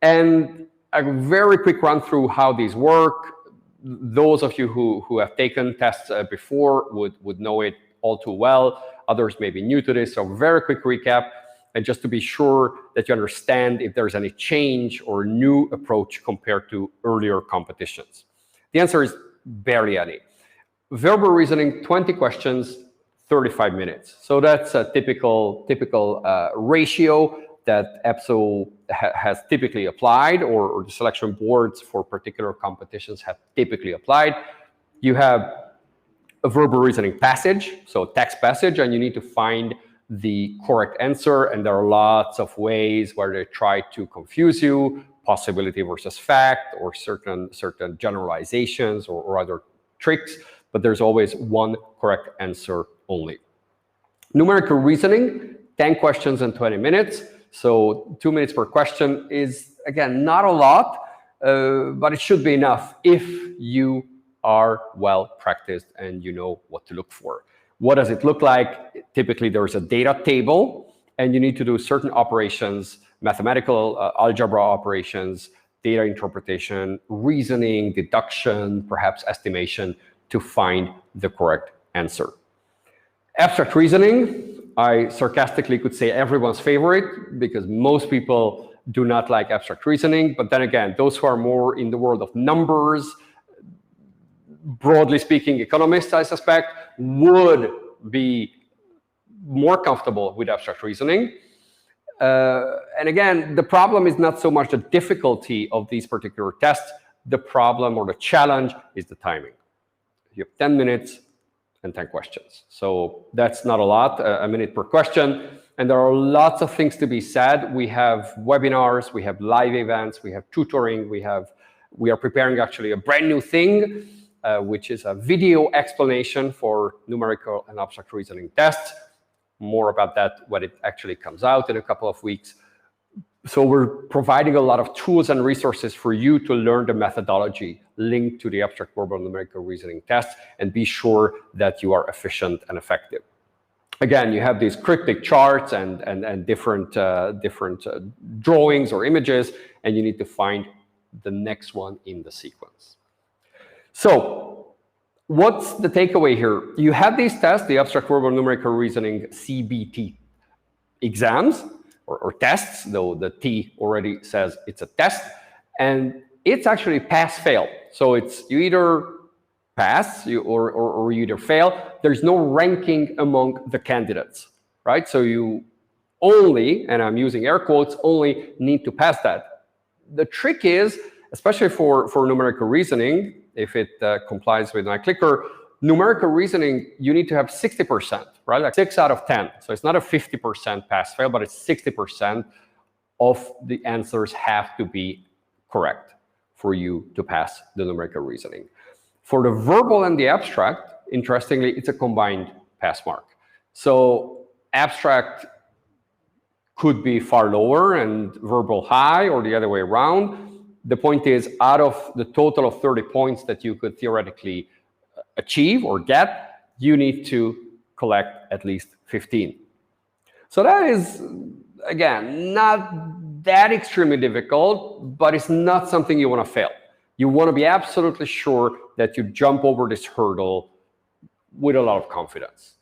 And a very quick run through how these work. Those of you who have taken tests before would know it all too well. Others may be new to this, so very quick recap. And just to be sure that you understand if there's any change or new approach compared to earlier competitions. The answer is barely any. Verbal reasoning, 20 questions, 35 minutes. So that's a typical ratio that EPSO has typically applied, or the selection boards for particular competitions have typically applied. You have a verbal reasoning passage, so text passage, and you need to find the correct answer, and there are lots of ways where they try to confuse you, possibility versus fact, or certain generalizations or other tricks, but there's always one correct answer only. Numerical reasoning, 10 questions in 20 minutes, so 2 minutes per question is, again, not a lot, but it should be enough if you are well practiced and you know what to look for. What does it look like? Typically, there's a data table, and you need to do certain operations, mathematical algebra operations, data interpretation, reasoning, deduction, perhaps estimation, to find the correct answer. Abstract reasoning, I sarcastically could say everyone's favorite, because most people do not like abstract reasoning. But then again, those who are more in the world of numbers, broadly speaking, economists, I suspect, would be more comfortable with abstract reasoning. And again, the problem is not so much the difficulty of these particular tests. The problem or the challenge is the timing. You have 10 minutes and 10 questions. So that's not a lot, a minute per question. And there are lots of things to be said. We have webinars, we have live events, we have tutoring, we are preparing actually a brand new thing, which is a video explanation for numerical and abstract reasoning tests. More about that when it actually comes out in a couple of weeks. So we're providing a lot of tools and resources for you to learn the methodology linked to the abstract verbal numerical reasoning test and be sure that you are efficient and effective. Again, you have these cryptic charts and different drawings or images, and you need to find the next one in the sequence. So what's the takeaway here? You have these tests, the abstract verbal numerical reasoning CBT exams or tests, though the T already says it's a test, and it's actually pass-fail. So it's you either pass or you either fail. There's no ranking among the candidates, right? So you only, and I'm using air quotes, only need to pass that. The trick is, especially for numerical reasoning, if it complies with my clicker, numerical reasoning, you need to have 60%, right? Like 6 out of 10. So it's not a 50% pass-fail, but it's 60% of the answers have to be correct for you to pass the numerical reasoning. For the verbal and the abstract, interestingly, it's a combined pass mark. So abstract could be far lower and verbal high, or the other way around. The point is, out of the total of 30 points that you could theoretically achieve or get, you need to collect at least 15. So that is, again, not that extremely difficult, but it's not something you want to fail. You want to be absolutely sure that you jump over this hurdle with a lot of confidence.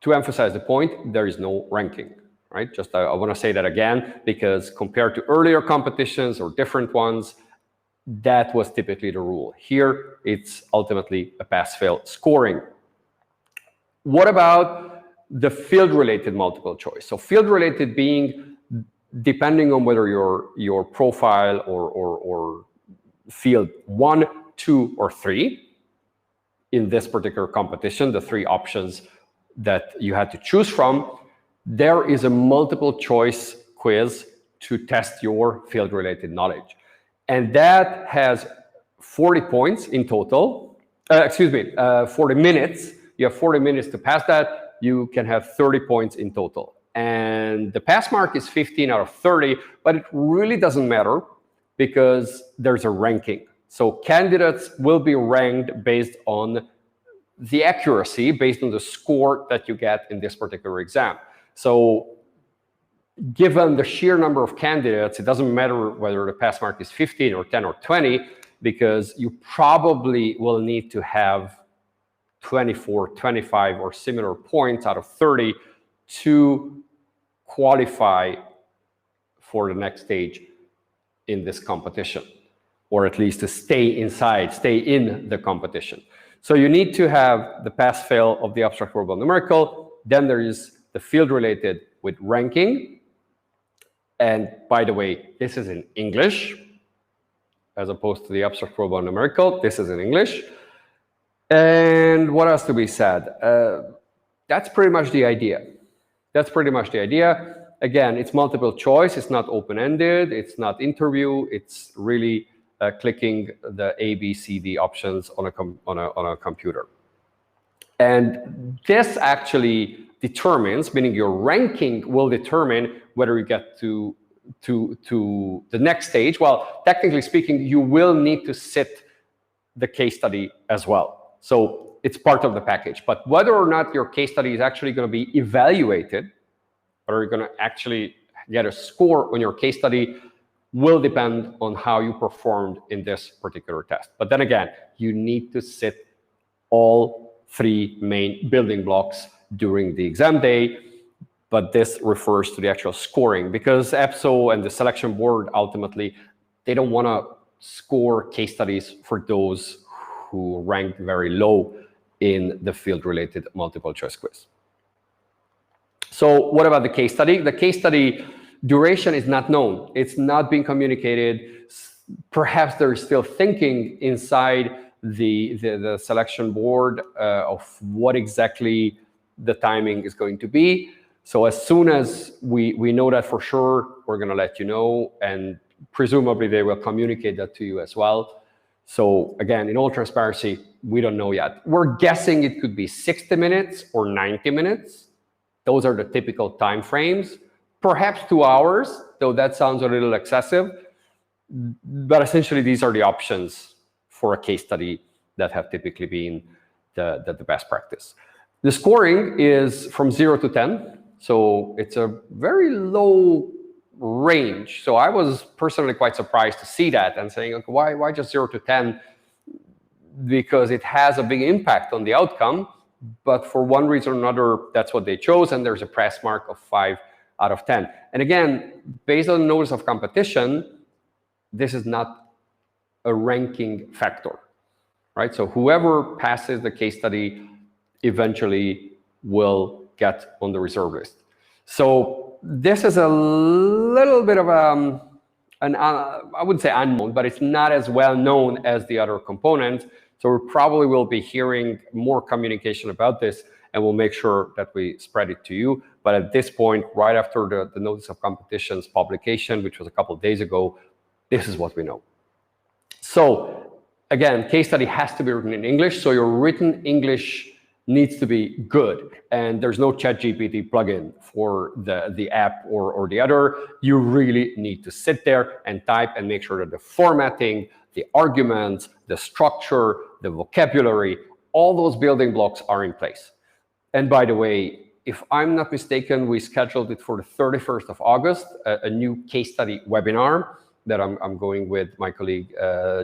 To emphasize the point, there is no ranking, right? Just I want to say that again, because compared to earlier competitions or different ones, that was typically the rule. Here, it's ultimately a pass-fail scoring. What about the field-related multiple choice? So field-related being, depending on whether your profile or field 1, 2, or 3, in this particular competition, the 3 options that you had to choose from, there is a multiple choice quiz to test your field-related knowledge. And that has 40 points in total. 40 minutes. You have 40 minutes to pass that. You can have 30 points in total. And the pass mark is 15 out of 30, but it really doesn't matter because there's a ranking. So candidates will be ranked based on the accuracy, based on the score that you get in this particular exam. So given the sheer number of candidates, it doesn't matter whether the pass mark is 15 or 10 or 20, because you probably will need to have 24, 25 or similar points out of 30 to qualify for the next stage in this competition, or at least to stay in the competition. So you need to have the pass-fail of the abstract verbal numerical. Then there is the field-related with ranking. And by the way, this is in English, as opposed to the abstract verbal numerical. This is in English. And what else to be said? That's pretty much the idea. That's pretty much the idea. Again, it's multiple choice. It's not open-ended. It's not interview. It's really clicking the A, B, C, D options on a computer. And this actually determines, meaning your ranking will determine whether you get to the next stage. Well, technically speaking, you will need to sit the case study as well. So it's part of the package. But whether or not your case study is actually going to be evaluated, or you're going to actually get a score on your case study, will depend on how you performed in this particular test. But then again, you need to sit all 3 main building blocks during the exam day, but this refers to the actual scoring, because EPSO and the selection board, ultimately, they don't want to score case studies for those who ranked very low in the field-related multiple choice quiz. So what about the case study? The case study duration is not known. It's not being communicated. Perhaps there's still thinking inside the selection board of what exactly the timing is going to be. So as soon as we know that for sure, we're going to let you know, and presumably they will communicate that to you as well. So again, in all transparency, we don't know yet. We're guessing it could be 60 minutes or 90 minutes. Those are the typical time frames. Perhaps 2 hours, though that sounds a little excessive. But essentially, these are the options for a case study that have typically been the best practice. The scoring is from 0 to 10. So it's a very low range. So I was personally quite surprised to see that and saying, okay, why just 0 to 10? Because it has a big impact on the outcome. But for one reason or another, that's what they chose. And there's a press mark of 5 out of 10. And again, based on notice of competition, this is not a ranking factor, right? So whoever passes the case study eventually will get on the reserve list. So this is a little bit of I wouldn't say unknown, but it's not as well known as the other components. So we probably will be hearing more communication about this, and we'll make sure that we spread it to you. But at this point, right after the notice of competition's publication, which was a couple of days ago, this is what we know. So again, case study has to be written in English. So your written English needs to be good. And there's no ChatGPT plugin for the app or the other. You really need to sit there and type and make sure that the formatting, the arguments, the structure, the vocabulary, all those building blocks are in place. And by the way, if I'm not mistaken, we scheduled it for the 31st of August, a new case study webinar that I'm going with my colleague,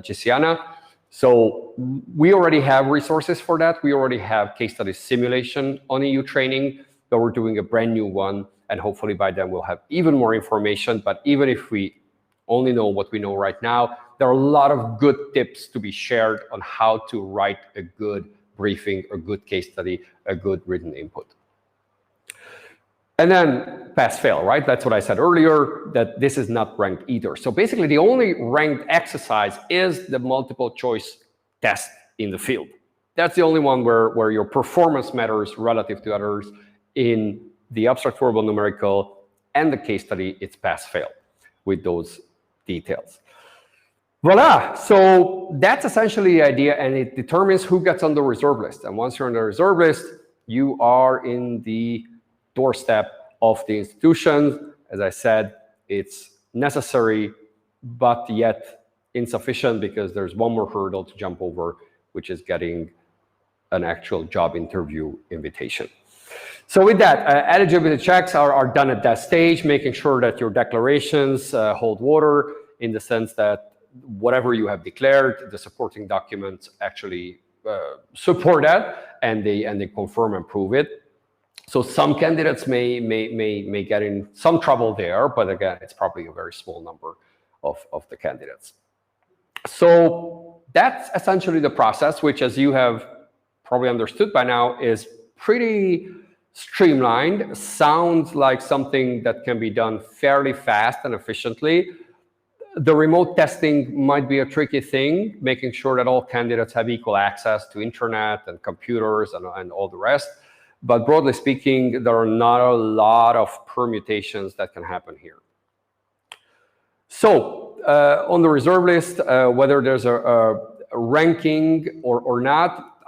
Gisiana. So we already have resources for that. We already have case study simulation on EU training, but we're doing a brand new one. And hopefully by then we'll have even more information. But even if we only know what we know right now, there are a lot of good tips to be shared on how to write a good briefing, a good case study, a good written input. And then pass-fail, right? That's what I said earlier, that this is not ranked either. So basically, the only ranked exercise is the multiple choice test in the field. That's the only one where your performance matters relative to others. In the abstract verbal numerical and the case study, it's pass-fail with those details. Voila, so that's essentially the idea, and it determines who gets on the reserve list. And once you're on the reserve list, you are in the doorstep of the institution. As I said, it's necessary, but yet insufficient, because there's one more hurdle to jump over, which is getting an actual job interview invitation. So with that, eligibility checks are done at that stage, making sure that your declarations hold water, in the sense that whatever you have declared, the supporting documents actually support that, and they confirm and prove it. So some candidates may get in some trouble there, but again, it's probably a very small number of the candidates. So that's essentially the process, which, as you have probably understood by now, is pretty streamlined. Sounds like something that can be done fairly fast and efficiently. The remote testing might be a tricky thing, making sure that all candidates have equal access to internet and computers and all the rest. But broadly speaking, there are not a lot of permutations that can happen here. So on the reserve list, whether there's a ranking or not,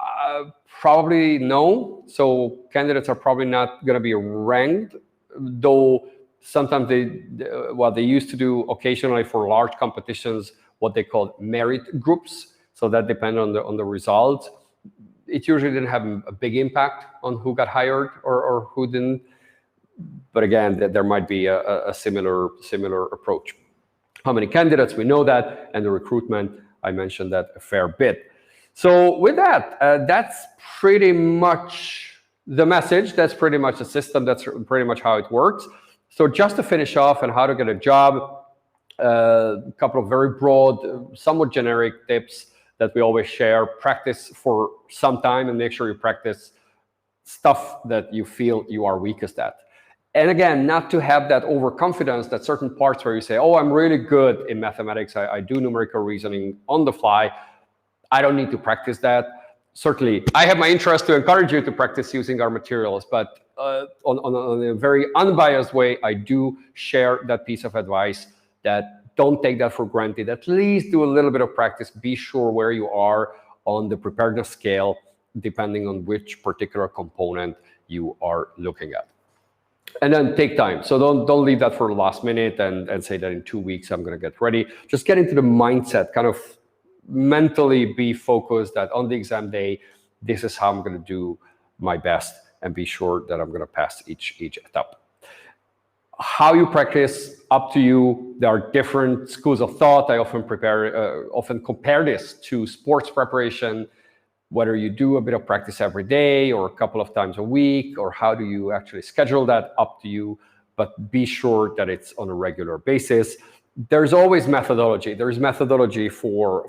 probably no. So candidates are probably not going to be ranked, though sometimes they used to do occasionally for large competitions what they call merit groups. So that depends on the results. It usually didn't have a big impact on who got hired or who didn't. But again, there might be a similar approach. How many candidates, we know that, and the recruitment, I mentioned that a fair bit. So with that, that's pretty much the message. That's pretty much the system. That's pretty much how it works. So just to finish off on how to get a job, a couple of very broad, somewhat generic tips that we always share. Practice for some time and make sure you practice stuff that you feel you are weakest at. And again, not to have that overconfidence that certain parts where you say, oh, I'm really good in mathematics. I do numerical reasoning on the fly. I don't need to practice that. certainly, I have my interest to encourage you to practice using our materials, but on a very unbiased way, I do share that piece of advice that don't take that for granted. At least do a little bit of practice. Be sure where you are on the preparedness scale, depending on which particular component you are looking at. And then take time. So don't leave that for the last minute and say that in 2 weeks I'm going to get ready. Just get into the mindset, kind of mentally be focused that on the exam day, this is how I'm going to do my best, and be sure that I'm going to pass each etap. How you practice, up to you. There are different schools of thought. I often compare this to sports preparation, whether you do a bit of practice every day or a couple of times a week, or how do you actually schedule that, up to you. But be sure that it's on a regular basis. There's always methodology. There's methodology for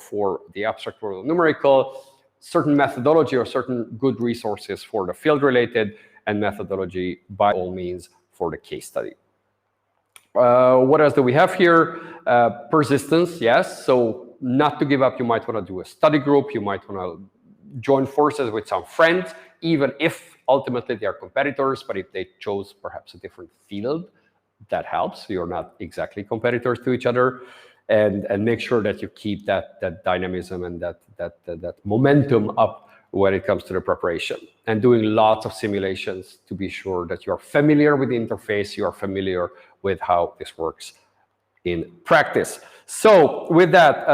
the abstract or the numerical, certain methodology or certain good resources for the field related, and methodology by all means for the case study. What else do we have here? Persistence, yes. So not to give up, you might want to do a study group. You might want to join forces with some friends, even if ultimately they are competitors, but if they chose perhaps a different field, that helps. You're not exactly competitors to each other. And make sure that you keep that dynamism and that momentum up when it comes to the preparation, and doing lots of simulations to be sure that you're familiar with the interface, you are familiar with how this works in practice. So with that,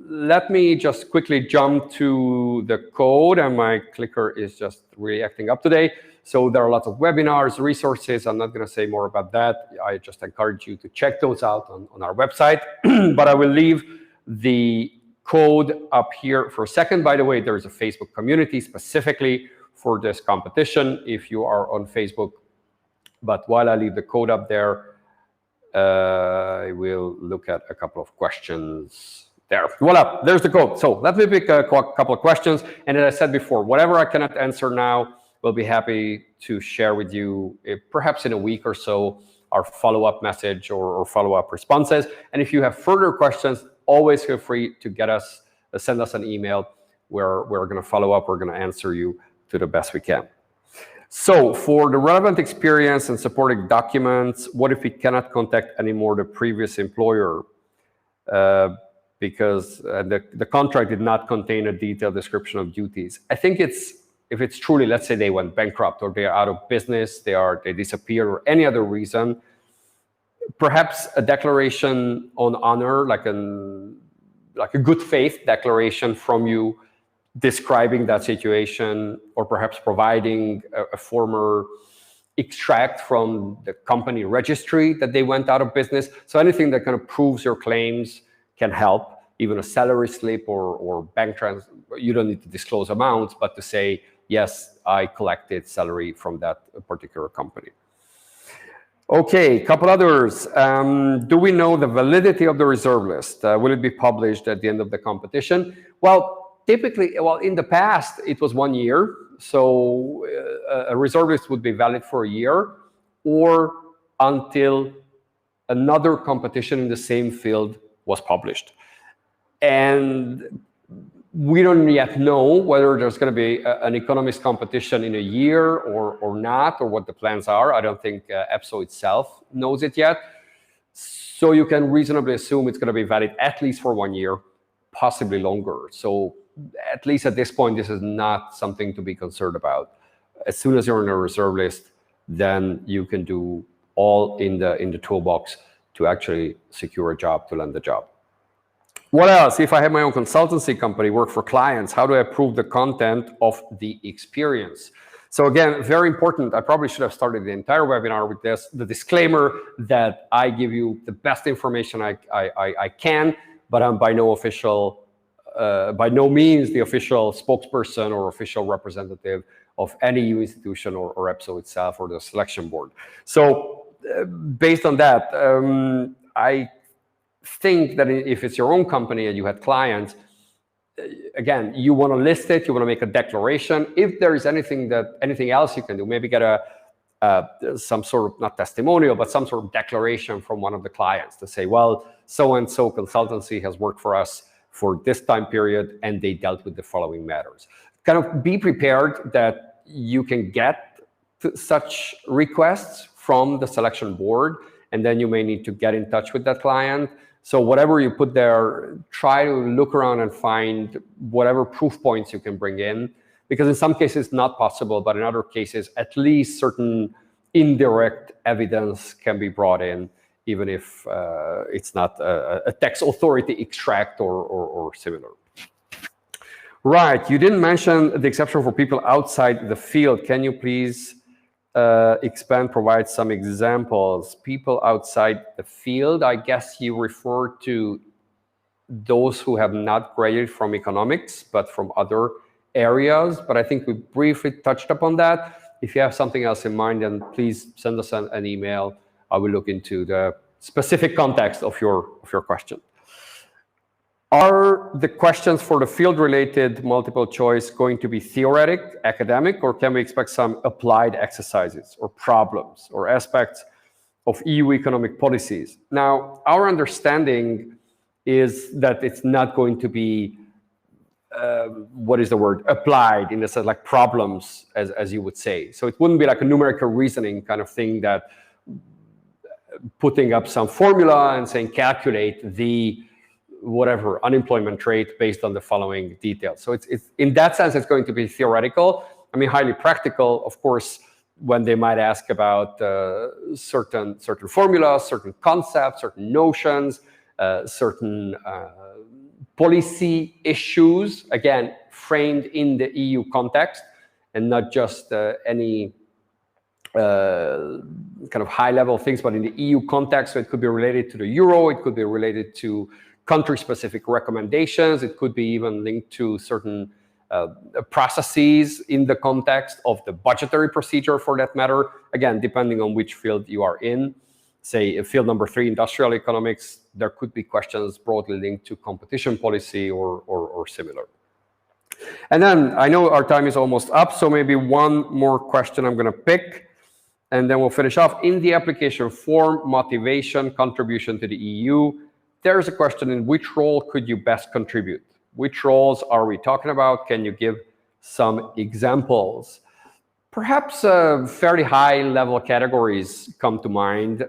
let me just quickly jump to the code, and my clicker is just really acting up today. So there are lots of webinars, resources. I'm not going to say more about that. I just encourage you to check those out on our website. But I will leave the code up here for a second. By the way, there is a Facebook community specifically for this competition if you are on Facebook. But while I leave the code up there, I will look at a couple of questions there. Voila, there's the code. So let me pick a couple of questions. And as I said before, whatever I cannot answer now, we'll be happy to share with you, perhaps in a week or so, our follow-up message or follow-up responses. And if you have further questions, always feel free to send us an email where we're going to follow up. We're going to answer you to the best we can. So for the relevant experience and supporting documents, what if we cannot contact anymore the previous employer? Because the contract did not contain a detailed description of duties. I think if it's truly, let's say they went bankrupt or they are out of business, they disappear, or any other reason, perhaps a declaration on honor, like a good faith declaration from you describing that situation, or perhaps providing a former extract from the company registry that they went out of business. So anything that kind of proves your claims can help. Even a salary slip or bank transfer, you don't need to disclose amounts, but to say, yes, I collected salary from that particular company. Okay, a couple others. Do we know the validity of the reserve list? Will it be published at the end of the competition? Well, typically, in the past, it was 1 year. So a reserve list would be valid for a year or until another competition in the same field was published. And we don't yet know whether there's going to be an economist competition in a year or not, or what the plans are. I don't think EPSO itself knows it yet. So you can reasonably assume it's going to be valid at least for 1 year, possibly longer. So at least at this point, this is not something to be concerned about. As soon as you're on a reserve list, then you can do all in the toolbox to actually secure a job, to land a job. What else? If I have my own consultancy company, work for clients, how do I prove the content of the experience? So again, very important. I probably should have started the entire webinar with this, the disclaimer that I give you the best information I can, but I'm by no means the official spokesperson or official representative of any EU institution or EPSO itself or the selection board. So based on that, I think that if it's your own company and you had clients, again, you want to list it, you want to make a declaration. If there is anything else you can do, maybe get some sort of, not testimonial, but some sort of declaration from one of the clients to say, well, so-and-so consultancy has worked for us for this time period and they dealt with the following matters. kind of be prepared that you can get such requests from the selection board, and then you may need to get in touch with that client. So whatever you put there, try to look around and find whatever proof points you can bring in, because in some cases not possible, but in other cases at least certain indirect evidence can be brought in, even if it's not a tax authority extract or similar. Right, you didn't mention the exception for people outside the field. Can you please expand, provide some examples? People outside the field, I guess you refer to those who have not graduated from economics, but from other areas. But I think we briefly touched upon that. If you have something else in mind, then please send us an email. I will look into the specific context of your question. Are the questions for the field-related multiple choice going to be theoretic, academic, or can we expect some applied exercises or problems or aspects of EU economic policies? Now, our understanding is that it's not going to be, what is the word, applied in the sense like problems, as you would say. So it wouldn't be like a numerical reasoning kind of thing that putting up some formula and saying calculate the whatever unemployment rate based on the following details. So it's in that sense, it's going to be theoretical. I mean, highly practical, of course, when they might ask about certain formulas, certain concepts, certain notions, certain policy issues, again, framed in the EU context and not just any kind of high-level things, but in the EU context. So it could be related to the euro, it could be related to country-specific recommendations. It could be even linked to certain processes in the context of the budgetary procedure, for that matter. Again, depending on which field you are in. Say, field number 3, industrial economics, there could be questions broadly linked to competition policy or similar. And then I know our time is almost up, so maybe one more question I'm going to pick, and then we'll finish off. In the application form, motivation, contribution to the EU, there's a question: in which role could you best contribute? Which roles are we talking about? Can you give some examples? Perhaps fairly high-level categories come to mind: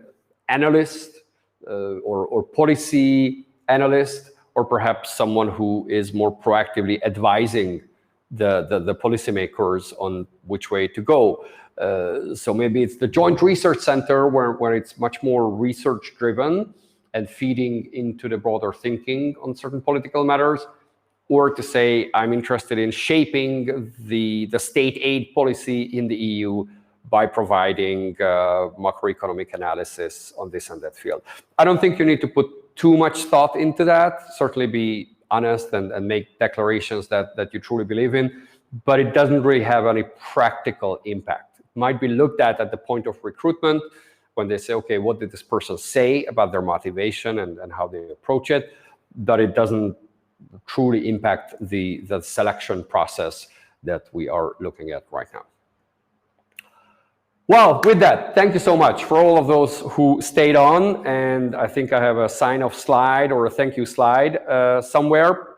analyst or policy analyst, or perhaps someone who is more proactively advising the policymakers on which way to go. So maybe it's the Joint Research Center where it's much more research-driven and feeding into the broader thinking on certain political matters, or to say, I'm interested in shaping the state aid policy in the EU by providing macroeconomic analysis on this and that field. I don't think you need to put too much thought into that. Certainly be honest and make declarations that you truly believe in, but it doesn't really have any practical impact. It might be looked at the point of recruitment, when they say, okay, what did this person say about their motivation and how they approach it, but it doesn't truly impact the selection process that we are looking at right now. Well, with that, thank you so much for all of those who stayed on, and I think I have a sign-off slide or a thank you slide somewhere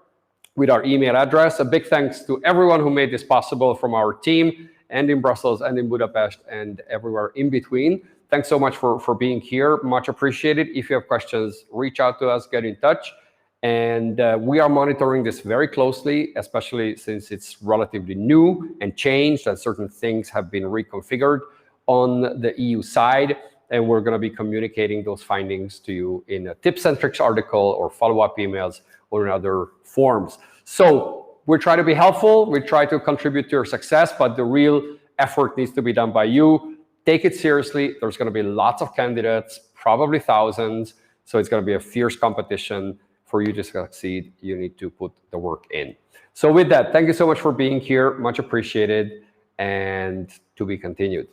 with our email address. A big thanks to everyone who made this possible from our team, and in Brussels and in Budapest and everywhere in between. Thanks so much for being here. Much appreciated. If you have questions, reach out to us, get in touch. And we are monitoring this very closely, especially since it's relatively new and changed and certain things have been reconfigured on the EU side. And we're going to be communicating those findings to you in a tips and tricks article or follow-up emails or in other forms. So we try to be helpful. We try to contribute to your success, but the real effort needs to be done by you. Take it seriously. There's going to be lots of candidates, probably thousands. So it's going to be a fierce competition. For you to succeed, you need to put the work in. So with that, thank you so much for being here. Much appreciated, and to be continued.